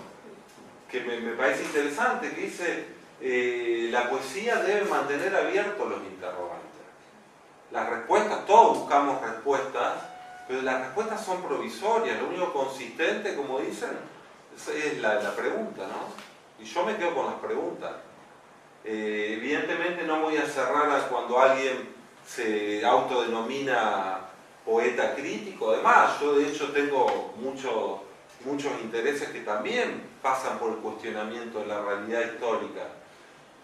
que me parece interesante, que dice la poesía debe mantener abiertos los interrogantes. Las respuestas, todos buscamos respuestas, pero las respuestas son provisorias, lo único consistente, como dicen, es la pregunta, ¿no? Y yo me quedo con las preguntas. Evidentemente no voy a cerrar cuando alguien se autodenomina poeta crítico. Además, yo de hecho tengo muchos intereses que también pasan por el cuestionamiento de la realidad histórica.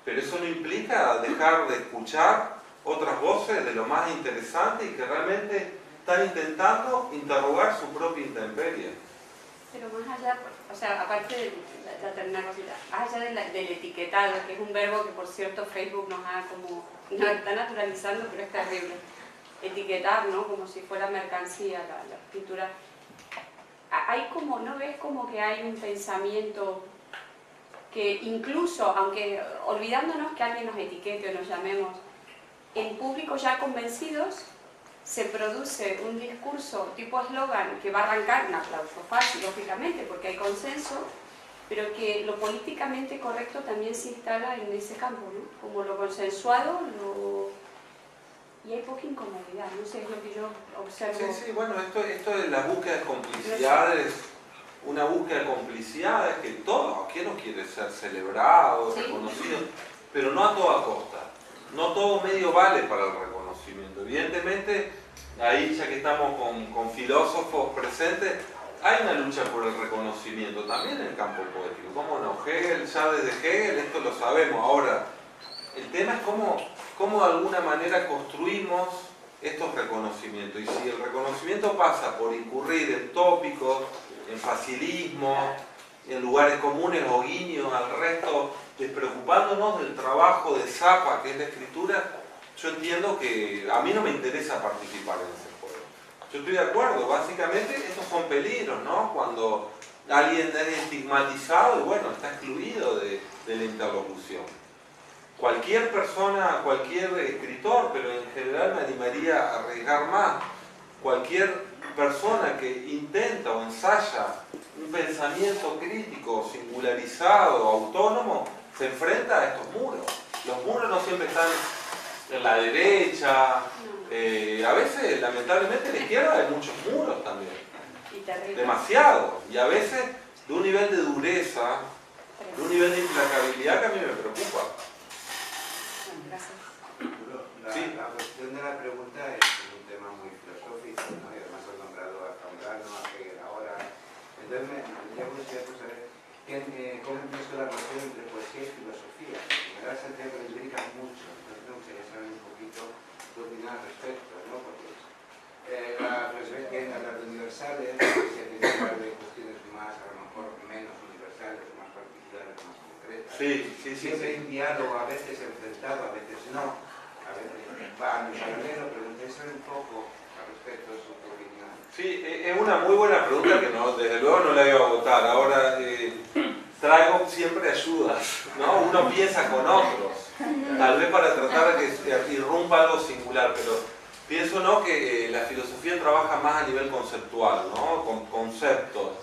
Pero eso no implica dejar de escuchar otras voces de lo más interesante y que realmente están intentando interrogar su propia intemperie. Pero más allá, o sea, aparte de la terminar cosita, más allá del etiquetado, que es un verbo que por cierto Facebook nos está naturalizando, pero es terrible. Etiquetar, ¿no? Como si fuera mercancía la escritura. Hay como, ¿no ves como que hay un pensamiento que incluso, aunque olvidándonos que alguien nos etiquete o nos llamemos, en público ya convencidos, se produce un discurso tipo eslogan que va a arrancar un aplauso fácil, lógicamente, porque hay consenso, pero que lo políticamente correcto también se instala en ese campo, ¿no? Como lo consensuado, y hay poca incomodidad, no sé, es lo que yo observo. Sí, bueno, esto de la búsqueda de complicidades, una búsqueda de complicidades que todos, ¿quién no quiere ser celebrado, reconocido? Pero no a toda costa. No todo medio vale para el reconocimiento. Evidentemente, ahí ya que estamos con filósofos presentes, hay una lucha por el reconocimiento también en el campo poético. ¿Cómo no? Hegel, ya desde Hegel, esto lo sabemos. Ahora, el tema es cómo de alguna manera construimos estos reconocimientos. Y si el reconocimiento pasa por incurrir en tópicos, en facilismo, en lugares comunes o guiños al resto, despreocupándonos del trabajo de Zappa, que es la escritura, yo entiendo que a mí no me interesa participar en ese juego. Yo estoy de acuerdo, básicamente estos son peligros, ¿no? Cuando alguien es estigmatizado y bueno, está excluido de la interlocución. Cualquier persona, cualquier escritor, pero en general me animaría a arriesgar más, cualquier persona que intenta o ensaya un pensamiento crítico, singularizado, autónomo, se enfrenta a estos muros. Los muros no siempre están en la derecha, a veces, lamentablemente, en la izquierda hay muchos muros también. Demasiado. Y a veces de un nivel de dureza, de un nivel de implacabilidad que a mí me preocupa. La cuestión de la pregunta es un tema muy filosófico, ¿no? Y además has nombrado a Zambrano, a Hegel ahora. Entonces me tendría curiosidad por saber cómo entiendes la relación entre poesía y filosofía. Me da la sensación que lo implican mucho, entonces me gustaría saber un poquito tu opinión al respecto, ¿no? Porque la filosofía tiene que hablar de universales, la poesía tiene que hablar de cuestiones más, a lo mejor menos universales, más particulares, más concretas. Siempre hay un diálogo, a veces enfrentado, a veces no. A veces va en paralelo, pero me interesa un poco al respecto de su opinión. Sí, es una muy buena pregunta que no, desde luego no la iba a votar. Ahora traigo siempre ayudas, ¿no? Uno piensa con otros, tal vez para tratar de que irrumpa algo singular, pero pienso no que la filosofía trabaja más a nivel conceptual, ¿no? Con conceptos,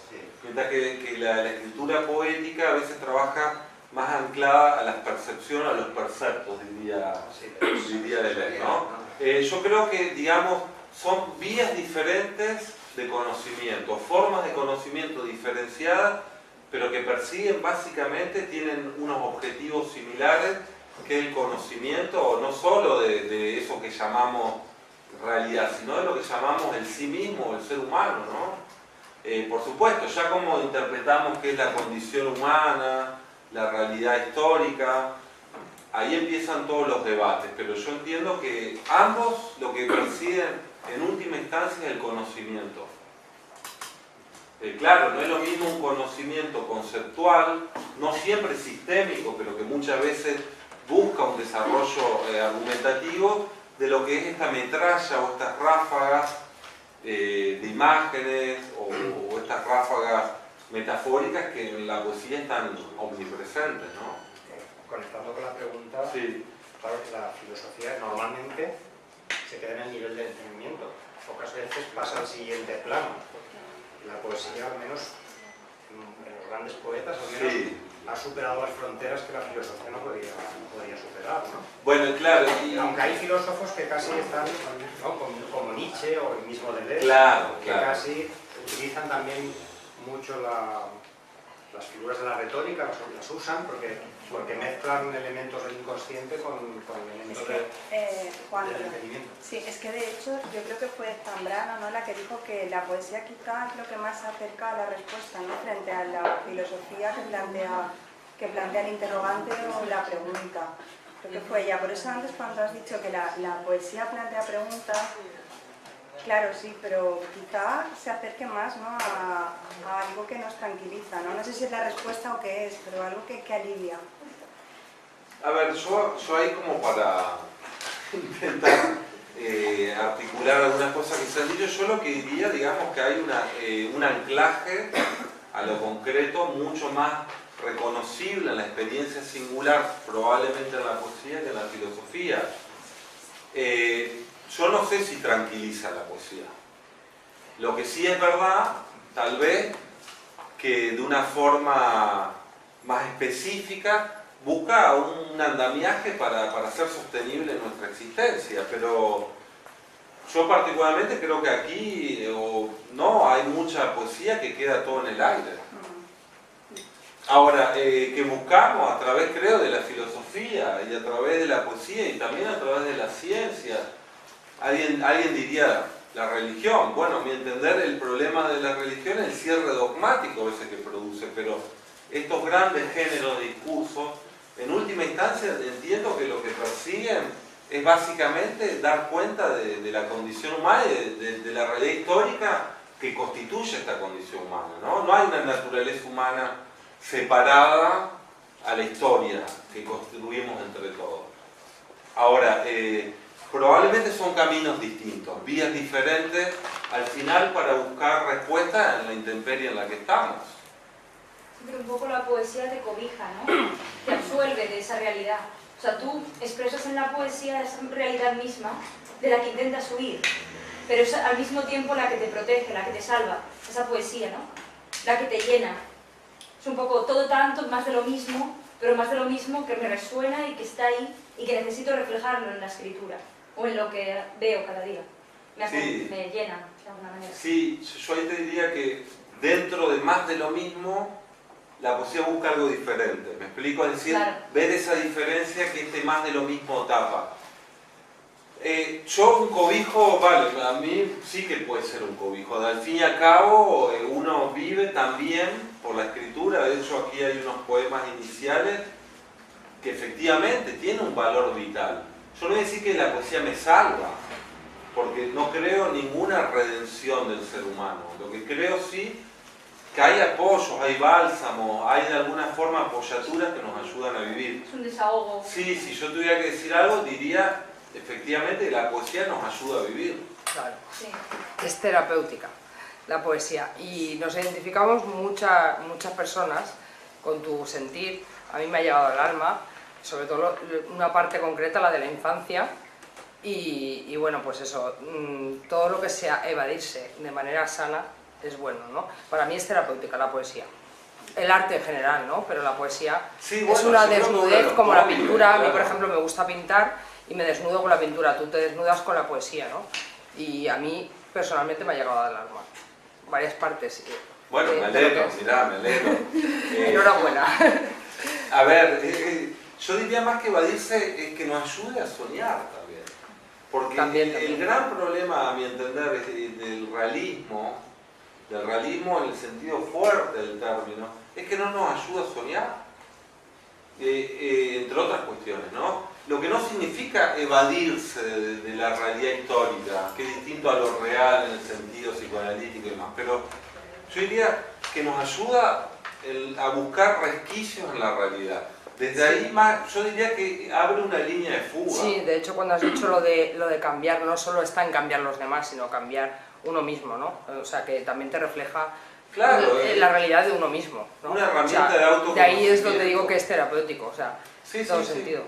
mientras que la escritura poética a veces trabaja más anclada a las percepciones, a los perceptos, diría Deleuze, ¿no? Yo creo que, digamos, son vías diferentes de conocimiento, formas de conocimiento diferenciadas, pero que persiguen básicamente, tienen unos objetivos similares, que el conocimiento, no solo de eso que llamamos realidad, sino de lo que llamamos el sí mismo, el ser humano, ¿no? Por supuesto, ya como interpretamos qué es la condición humana, la realidad histórica, ahí empiezan todos los debates, pero yo entiendo que ambos lo que persiguen en última instancia es el conocimiento. Claro, no es lo mismo un conocimiento conceptual, no siempre sistémico, pero que muchas veces busca un desarrollo argumentativo de lo que es esta metralla o estas ráfagas de imágenes o estas ráfagas metafóricas que en la poesía están omnipresentes, ¿no? conectando con la pregunta, Sí. claro que la filosofía normalmente se queda en el nivel del entendimiento. Pocas veces pasa al siguiente plano. La poesía, al menos en los grandes poetas, al menos Sí. ha superado las fronteras que la filosofía no podía superar, ¿no? Bueno, claro. Y, Aunque hay filósofos que casi están, ¿no? como Nietzsche o el mismo Deleuze, claro, que claro. casi utilizan también mucho las figuras de la retórica, las usan porque mezclan elementos del inconsciente con elementos Juan, del entendimiento. sí, es que de hecho yo creo que fue Zambrano, ¿no?, la que dijo que la poesía quizá es lo que más se acerca a la respuesta, ¿no?, frente a la filosofía que plantea el interrogante o la pregunta. Creo que fue ella. Por eso antes cuando has dicho que la poesía plantea preguntas, claro, sí, pero quizá se acerque más, ¿no?, a algo que nos tranquiliza, ¿no? No sé si es la respuesta o qué es, pero algo que alivia. A ver, yo ahí como para intentar articular algunas cosas que se han dicho, yo lo que diría, digamos, que hay un anclaje a lo concreto mucho más reconocible en la experiencia singular, probablemente en la poesía que en la filosofía. Yo no sé si tranquiliza la poesía. Lo que sí es verdad, tal vez, que de una forma más específica busca un andamiaje para hacer sostenible nuestra existencia, pero yo particularmente creo que aquí no hay mucha poesía que queda todo en el aire. Ahora, que buscamos a través, creo, de la filosofía y a través de la poesía y también a través de la ciencia, alguien diría la religión. Bueno, a mi entender el problema de la religión es el cierre dogmático a veces que produce, pero estos grandes géneros de discurso, en última instancia entiendo que lo que persiguen es básicamente dar cuenta de la condición humana y de la realidad histórica que constituye esta condición humana, ¿no? No hay una naturaleza humana separada a la historia que construimos entre todos. Ahora, probablemente son caminos distintos, vías diferentes al final para buscar respuestas en la intemperie en la que estamos. Pero un poco la poesía te cobija, ¿no? Te absuelve de esa realidad. O sea, tú expresas en la poesía esa realidad misma de la que intentas huir, pero es al mismo tiempo la que te protege, la que te salva, esa poesía, ¿no? La que te llena. Es un poco todo tanto, más de lo mismo, pero más de lo mismo que me resuena y que está ahí y que necesito reflejarlo en la escritura o en lo que veo cada día. Me llena, de alguna manera. Sí, yo ahí te diría que dentro de más de lo mismo, la poesía busca algo diferente. ¿Me explico? Es decir, claro, ver esa diferencia que este más de lo mismo tapa. Yo un cobijo, vale, a mí sí que puede ser un cobijo. Al fin y al cabo, uno vive también por la escritura. De hecho, aquí hay unos poemas iniciales que efectivamente tienen un valor vital. Yo no voy a decir que la poesía me salva, porque no creo en ninguna redención del ser humano. Lo que creo sí que hay apoyos, hay bálsamos, hay de alguna forma apoyaturas que nos ayudan a vivir. es un desahogo. Sí, si yo tuviera que decir algo, diría efectivamente que la poesía nos ayuda a vivir. Claro. Sí. Es terapéutica la poesía y nos identificamos muchas personas con tu sentir. A mí me ha llegado al alma, sobre todo una parte concreta, la de la infancia, y bueno, pues eso, todo lo que sea evadirse de manera sana es bueno, ¿no? Para mí es terapéutica la poesía. El arte en general, ¿no? Pero la poesía Sí, bueno, es una seguro desnudez que como la obvio, pintura. A mí, claro. por ejemplo, me gusta pintar y me desnudo con la pintura. Tú te desnudas con la poesía, ¿no? Y a mí, personalmente, me ha llegado al alma. Varias partes. Bueno, me de alegro, lo que es. mirá, me alegro. Enhorabuena. A ver, yo diría más que evadirse es que nos ayude a soñar también. Porque También. el gran problema, a mi entender, del realismo en el sentido fuerte del término, es que no nos ayuda a soñar, entre otras cuestiones, ¿no? Lo que no significa evadirse de la realidad histórica, que es distinto a lo real en el sentido psicoanalítico y demás, pero yo diría que nos ayuda a buscar resquicios en la realidad. Desde ahí más, yo diría que abre una línea de fuga. Sí, de hecho, cuando has dicho lo de cambiar, no solo está en cambiar los demás, sino cambiar uno mismo, ¿no? O sea, que también te refleja Claro, la realidad de uno mismo, ¿no? una herramienta O sea, de autoconocimiento. de ahí es donde digo que es terapéutico, o sea, Sí, todo sí, sí. sentido.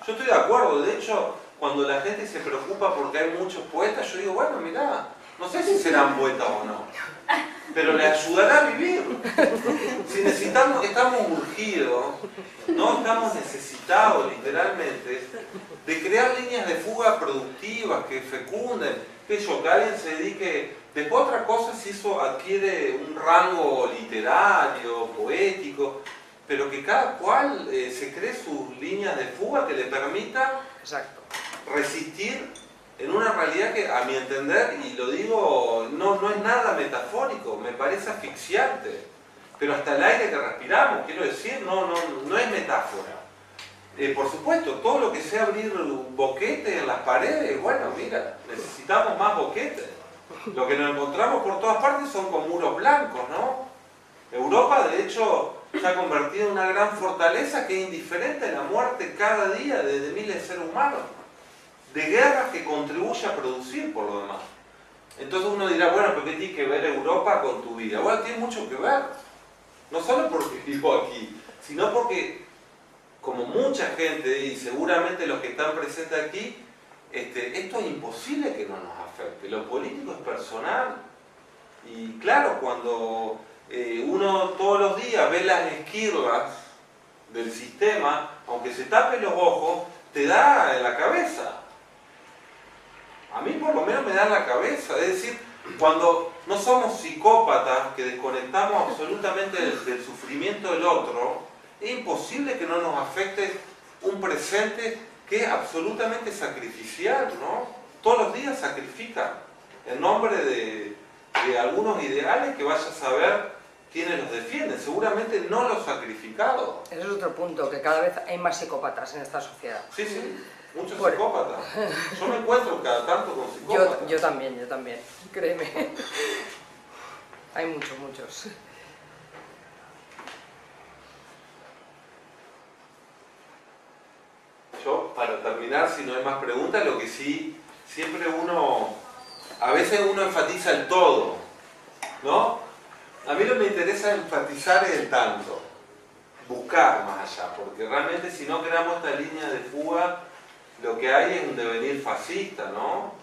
Yo estoy de acuerdo, de hecho, cuando la gente se preocupa porque hay muchos poetas, yo digo, bueno, mirá, no sé si serán poetas o no, pero les ayudará a vivir. Si necesitamos, estamos urgidos, no estamos necesitados literalmente, de crear líneas de fuga productivas que fecunden, que alguien se dedique, después otra cosa si eso adquiere un rango literario, poético, pero que cada cual se cree sus líneas de fuga que le permitan Exacto. resistir en una realidad que, a mi entender, y lo digo, no es nada metafórico, me parece asfixiante, pero hasta el aire que respiramos, quiero decir, no es metáfora. Por supuesto, todo lo que sea abrir boquetes en las paredes, bueno, mira, necesitamos más boquetes. Lo que nos encontramos por todas partes son con muros blancos, ¿no? Europa, de hecho, se ha convertido en una gran fortaleza que es indiferente a la muerte cada día de miles de seres humanos, de guerras que contribuye a producir por lo demás. Entonces uno dirá, bueno, ¿pero qué tiene que ver Europa con tu vida? Bueno, tiene mucho que ver, no solo porque vivo aquí, sino porque, como mucha gente, y seguramente los que están presentes aquí, esto es imposible que no nos afecte. Lo político es personal. Y claro, cuando uno todos los días ve las esquirlas del sistema, aunque se tape los ojos, te da en la cabeza. A mí por lo menos me da en la cabeza. Es decir, cuando no somos psicópatas, que desconectamos absolutamente del sufrimiento del otro, es imposible que no nos afecte un presente que es absolutamente sacrificial, ¿no? Todos los días sacrifican en nombre de algunos ideales que vaya a saber quiénes los defienden, seguramente no los sacrificados. Ese es otro punto, que cada vez hay más psicópatas en esta sociedad. Sí, sí, muchos Bueno. psicópatas. Yo me encuentro cada tanto con psicópatas. Yo también, créeme. Hay muchos. Yo, para terminar, si no hay más preguntas, lo que sí, siempre a veces uno enfatiza el todo, ¿no? A mí lo que me interesa enfatizar es el tanto, buscar más allá, porque realmente si no creamos esta línea de fuga, lo que hay es un devenir fascista, ¿no?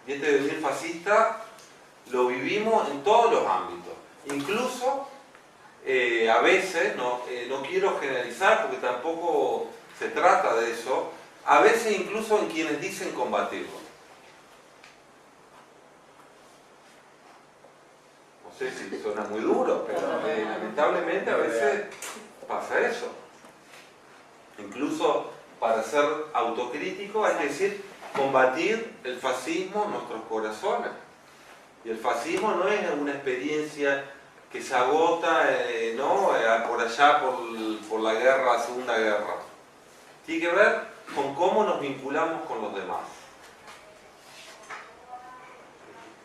Y este devenir fascista lo vivimos en todos los ámbitos, incluso a veces, no quiero generalizar porque tampoco se trata de eso, a veces incluso en quienes dicen combatirlo. No sé si suena muy duro, pero lamentablemente a veces pasa eso. Incluso para ser autocrítico hay que decir combatir el fascismo en nuestros corazones. Y el fascismo no es una experiencia que se agota por allá por la guerra, la Segunda Guerra. Tiene que ver con cómo nos vinculamos con los demás.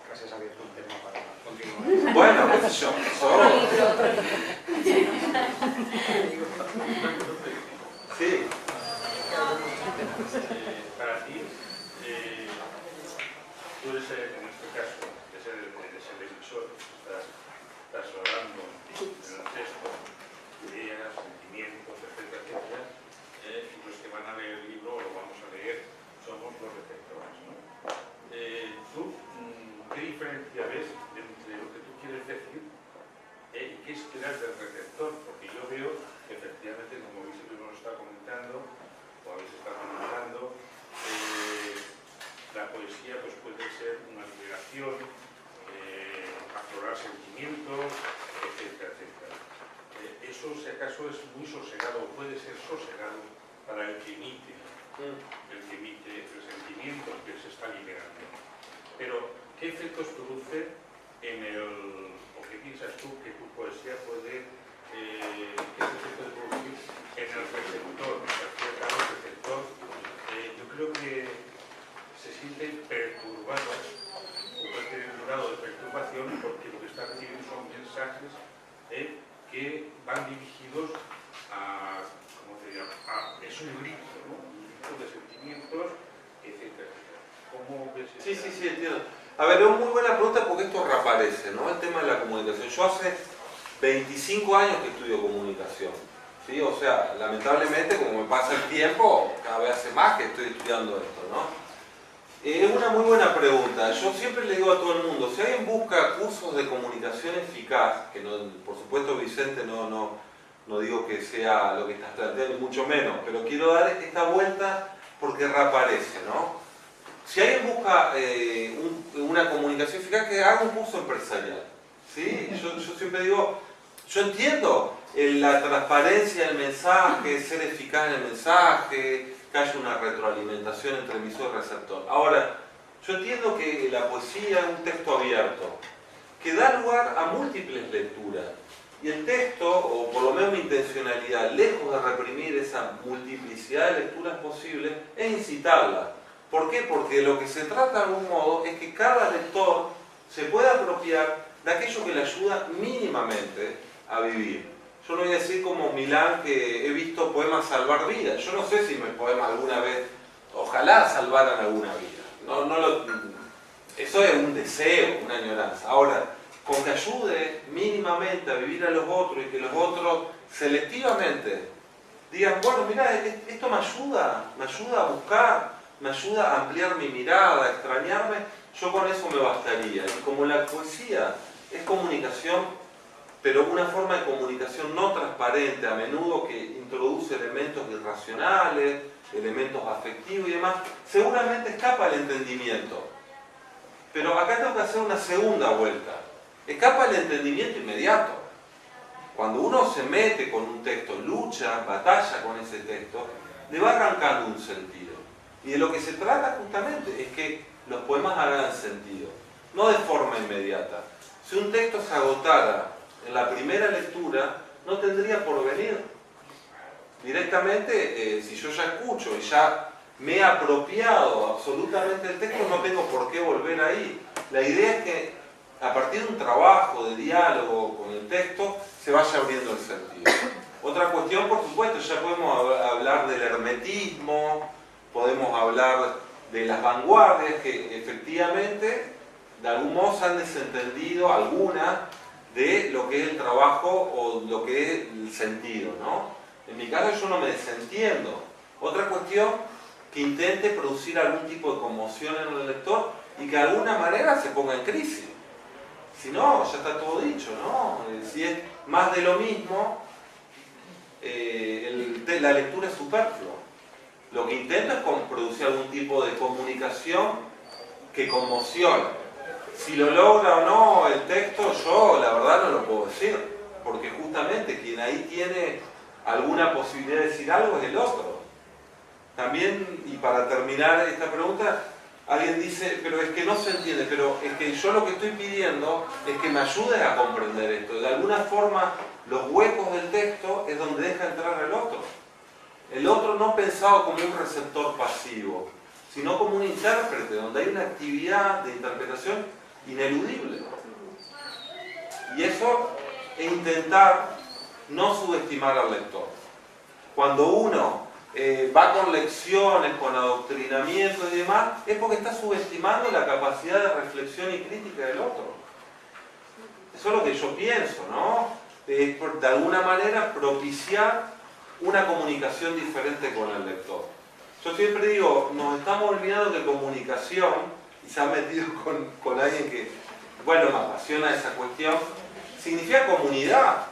Casi has abierto un tema para continuar. Bueno, qué sé yo. Otro libro. Sí. Para ti, tú eres, en este caso, eres el emisor, estás hablando en el texto, ideas, sentimientos, etcétera, etcétera, y los que van a leer el libro, o lo vamos a leer, somos los receptores, ¿no? ¿Tú qué diferencia ves entre lo que tú quieres decir y qué esperas del receptor? Porque yo veo que efectivamente, como Luis nos está comentando, o habéis estado comentando, la poesía pues, puede ser una liberación, aflorar sentimientos, etcétera, etcétera. Eso, si acaso, es muy sosegado, puede ser sosegado para el que emite el sentimiento que se está liberando. Pero, ¿qué efectos produce o qué piensas tú que tu poesía puede, qué efectos puede producir en el receptor? El receptor, yo creo que se siente perturbado, o puede tener un grado de perturbación, porque lo que está recibiendo son mensajes que van dirigidos a, ¿cómo se llama? Es un grito, ¿no? Un grito de sentimientos, etcétera. ¿Cómo ves eso? Sí, entiendo. A ver, es muy buena pregunta porque esto reaparece, ¿no? El tema de la comunicación. Yo hace 25 años que estudio comunicación, ¿sí? O sea, lamentablemente, como me pasa el tiempo, cada vez hace más que estoy estudiando esto, ¿no? Es una muy buena pregunta. Yo siempre le digo a todo el mundo, si alguien busca cursos de comunicación eficaz, que no, por supuesto Vicente no digo que sea lo que estás planteando, ni mucho menos, pero quiero dar esta vuelta porque reaparece, ¿no? Si alguien busca una comunicación eficaz, que haga un curso empresarial, ¿sí? Yo siempre digo, yo entiendo la transparencia del mensaje, ser eficaz en el mensaje, que haya una retroalimentación entre emisor y receptor. Ahora, yo entiendo que la poesía es un texto abierto, que da lugar a múltiples lecturas. Y el texto, o por lo menos mi intencionalidad, lejos de reprimir esa multiplicidad de lecturas posibles, es incitarla. ¿Por qué? Porque lo que se trata de algún modo es que cada lector se pueda apropiar de aquello que le ayuda mínimamente a vivir. Yo no voy a decir como Milán que he visto poemas salvar vidas. Yo no sé si mis poemas alguna vez, ojalá salvaran alguna vida. Eso es un deseo, una añoranza. Ahora, con que ayude mínimamente a vivir a los otros y que los otros selectivamente digan, bueno, mira, esto me ayuda a buscar, me ayuda a ampliar mi mirada, a extrañarme, yo con eso me bastaría. Y como la poesía es comunicación, pero una forma de comunicación no transparente, a menudo que introduce elementos irracionales, elementos afectivos y demás, seguramente escapa al entendimiento. Pero acá tengo que hacer una segunda vuelta. Escapa el entendimiento inmediato. Cuando uno se mete con un texto, lucha, batalla con ese texto, le va arrancando un sentido. Y de lo que se trata justamente es que los poemas hagan sentido, no de forma inmediata. Si un texto se agotara en la primera lectura, no tendría porvenir. Directamente, si yo ya escucho y ya me he apropiado absolutamente del texto, no tengo por qué volver ahí. La idea es que a partir de un trabajo de diálogo con el texto, se vaya abriendo el sentido. Otra cuestión, por supuesto, ya podemos hablar del hermetismo, podemos hablar de las vanguardias que efectivamente, de algún modo, se han desentendido algunas de lo que es el trabajo o lo que es el sentido, ¿no? En mi caso yo no me desentiendo. Otra cuestión, que intente producir algún tipo de conmoción en el lector y que de alguna manera se ponga en crisis. Si no, ya está todo dicho, ¿no? Si es más de lo mismo, la lectura es superflua. Lo que intento es producir algún tipo de comunicación que conmocione. Si lo logra o no el texto, yo la verdad no lo puedo decir, porque justamente quien ahí tiene alguna posibilidad de decir algo es el otro. También, y para terminar esta pregunta, alguien dice, pero es que no se entiende, pero es que yo lo que estoy pidiendo es que me ayudes a comprender esto. De alguna forma, los huecos del texto es donde deja entrar el otro. El otro no pensado como un receptor pasivo, sino como un intérprete, donde hay una actividad de interpretación ineludible. Y eso es intentar no subestimar al lector. Cuando uno va con lecciones, con adoctrinamiento y demás, es porque está subestimando la capacidad de reflexión y crítica del otro. Eso es lo que yo pienso, ¿no? De alguna manera propiciar una comunicación diferente con el lector. Yo siempre digo, nos estamos olvidando que comunicación, y se ha metido con alguien que, bueno, me apasiona esa cuestión, significa comunidad.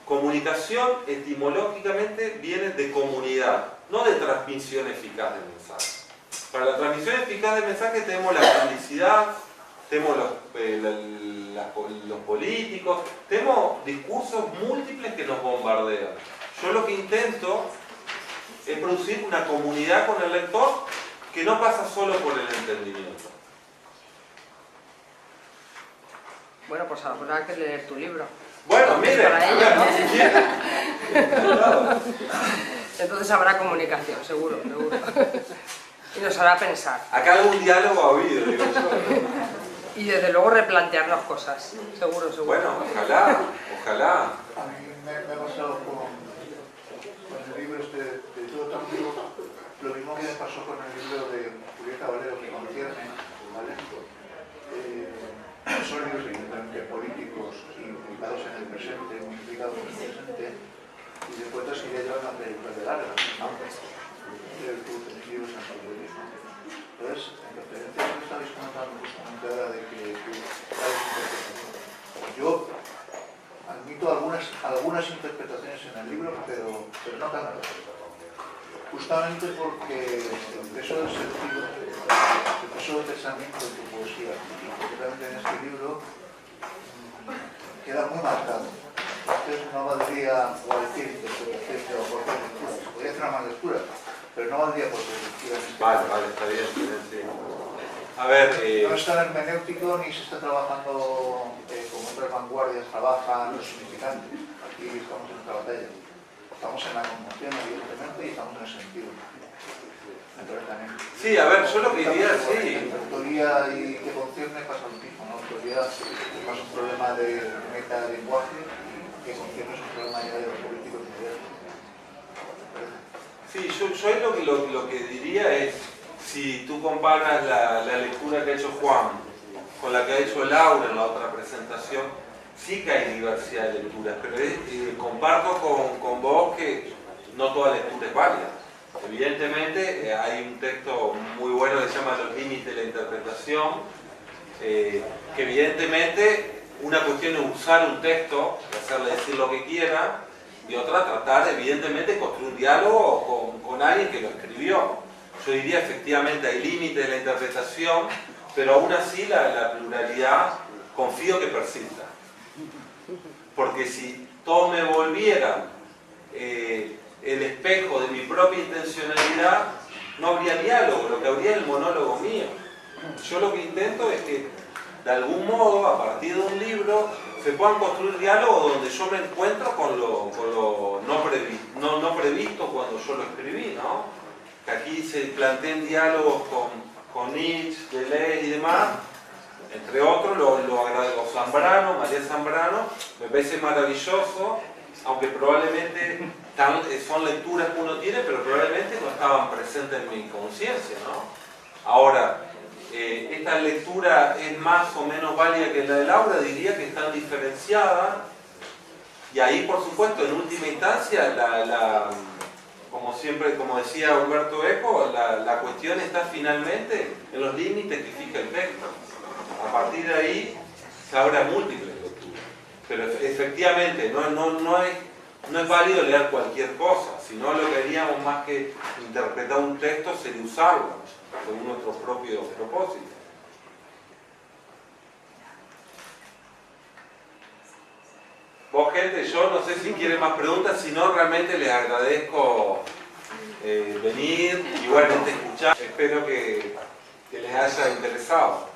Comunicación etimológicamente viene de comunidad, no de transmisión eficaz del mensaje. Para la transmisión eficaz del mensaje tenemos la publicidad, tenemos los políticos, tenemos discursos múltiples que nos bombardean. Yo lo que intento es producir una comunidad con el lector que no pasa solo por el entendimiento. Bueno, pues habrá que leer tu libro. Bueno, mire, para ello, ¿no? si quiere. Entonces habrá comunicación, seguro, seguro. Y nos hará pensar. Acá algún diálogo ha habido, digo yo. Y desde luego replantearnos cosas, seguro, seguro. Bueno, ojalá, ojalá. A mí me ha pasado con el libro este de Todo tan vivo, lo mismo que me pasó con el libro de Julieta Valero, que concierne, ¿vale? son libros evidentemente políticos y ubicados en el presente, muy implicados en el presente, y de cuentas que ya llevan una trayectoria larga, ¿no? Tú tenés libros en periodismo. Entonces, en referencia a lo que estabais comentando justamente ahora de que hay interpretación. Yo admito algunas interpretaciones en el libro, pero no tantas. Justamente porque el peso del sentido, el peso del pensamiento de tu poesía, y concretamente en este libro, queda muy marcado. Entonces no valdría cualquier interpretación o cualquier lectura. Se podría hacer una más lectura, pero no valdría cualquier lectura. Vale, está bien, sí. A ver... No está en hermenéutico ni se está trabajando como otras vanguardias trabajan los significantes. Aquí estamos en otra batalla. Estamos en la conmoción, evidentemente, y estamos en el sentido. Sí, a ver, yo lo que diría, sí. La autoría y que concierne pasa lo mismo, ¿no? La autoría es más un problema de metalenguaje y que concierne es un problema ya de los políticos modernos. Sí, yo lo que diría es, si tú comparas la lectura que ha hecho Juan con la que ha hecho Laura en la otra presentación, sí que hay diversidad de lecturas, pero comparto con vos que no toda lectura es válida. Evidentemente hay un texto muy bueno que se llama Los límites de la interpretación, que evidentemente una cuestión es usar un texto, hacerle decir lo que quiera, y otra tratar evidentemente de construir un diálogo con alguien que lo escribió. Yo diría efectivamente hay límites de la interpretación, pero aún así la pluralidad confío que persista. Porque si todos me volvieran el espejo de mi propia intencionalidad, no habría diálogo, lo que habría es el monólogo mío. Yo lo que intento es que, de algún modo, a partir de un libro, se puedan construir diálogos donde yo me encuentro con lo no previsto cuando yo lo escribí, ¿no? Que aquí se plantean diálogos con Nietzsche, Deleuze y demás, entre otros, lo agradezco. Zambrano, María Zambrano, me parece maravilloso, aunque probablemente son lecturas que uno tiene, pero probablemente no estaban presentes en mi conciencia, ¿no? Ahora, esta lectura es más o menos válida que la de Laura, diría que están diferenciadas, y ahí, por supuesto, en última instancia, como siempre, como decía Humberto Eco, la cuestión está finalmente en los límites que fija el texto. A partir de ahí se abre a múltiples lecturas. Pero efectivamente no es válido leer cualquier cosa, sino lo que haríamos más que interpretar un texto sería usarlo según nuestros propios propósitos. Vos, gente, yo no sé si quieren más preguntas, si no realmente les agradezco venir, igualmente escuchar. Espero que les haya interesado.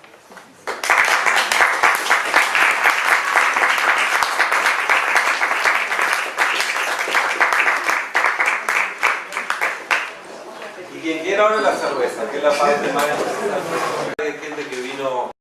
Y quien quiera ahora la cerveza, que es la parte más interesante. Hay gente que vino